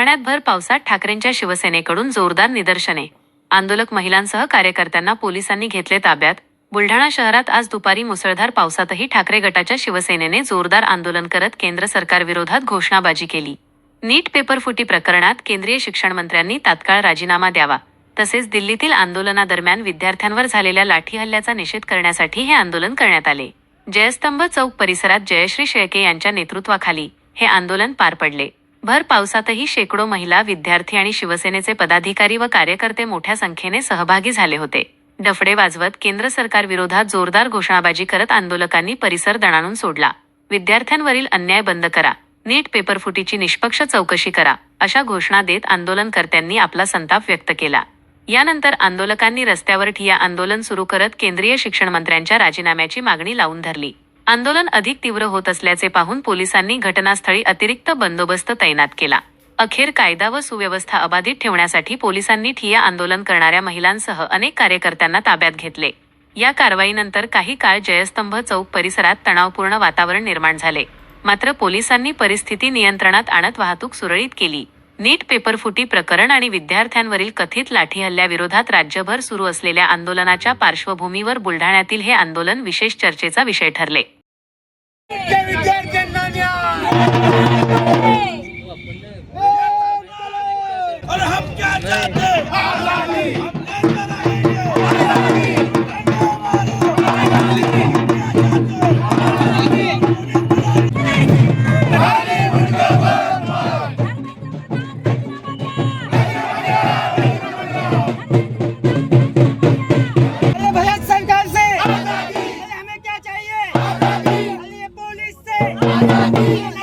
बुलढाण्यात भर पावसात ठाकरेंच्या शिवसेनेकडून जोरदार निदर्शने. आंदोलक महिलांसह कार्यकर्त्यांना पोलिसांनी घेतले ताब्यात. बुलढाणा शहरात आज दुपारी मुसळधार पावसातही ठाकरे गटाच्या शिवसेनेने जोरदार आंदोलन करत केंद्र सरकारविरोधात घोषणाबाजी केली. नीट पेपरफुटी प्रकरणात केंद्रीय शिक्षण मंत्र्यांनी तात्काळ राजीनामा द्यावा, तसेच दिल्लीतील आंदोलनादरम्यान विद्यार्थ्यांवर झालेल्या लाठीहल्ल्याचा निषेध करण्यासाठी हे आंदोलन करण्यात आले. जयस्तंभ चौक परिसरात जयश्री शेळके यांच्या नेतृत्वाखाली हे आंदोलन पार पडले. भर पावसातही शेकडो महिला, विद्यार्थी आणि शिवसेनेचे पदाधिकारी व कार्यकर्ते मोठ्या संख्येने सहभागी झाले होते. डफडे वाजवत केंद्र सरकारविरोधात जोरदार घोषणाबाजी करत आंदोलकांनी परिसर दणाणून सोडला. विद्यार्थ्यांवरील अन्याय बंद करा, नीट पेपरफुटीची निष्पक्ष चौकशी करा, अशा घोषणा देत आंदोलनकर्त्यांनी आपला संताप व्यक्त केला. यानंतर आंदोलकांनी रस्त्यावर ठिय्या आंदोलन सुरू करत केंद्रीय शिक्षण मंत्र्यांच्या राजीनाम्याची मागणी लावून धरली. आंदोलन अधिक तीव्र होत असल्याचे पाहून पोलिसांनी घटनास्थळी अतिरिक्त बंदोबस्त तैनात केला. अखेर कायदा व सुव्यवस्था अबाधित ठेवण्यासाठी पोलिसांनी ठिय्या आंदोलन करणाऱ्या महिलांसह अनेक कार्यकर्त्यांना ताब्यात घेतले. या कारवाईनंतर काही काळ जयस्तंभ चौक परिसरात तणावपूर्ण वातावरण निर्माण झाले. मात्र पोलिसांनी परिस्थिती नियंत्रणात आणत वाहतूक सुरळीत केली. नीट पेपरफुटी प्रकरण आणि विद्यार्थ्यांवरील कथित लाठीहल्ल्याविरोधात राज्यभर सुरू असलेल्या आंदोलनाच्या पार्श्वभूमीवर बुलढाण्यातील हे आंदोलन विशेष चर्चेचा विषय ठरले. सरकार से हमें क्या चाहिए? पुलिस से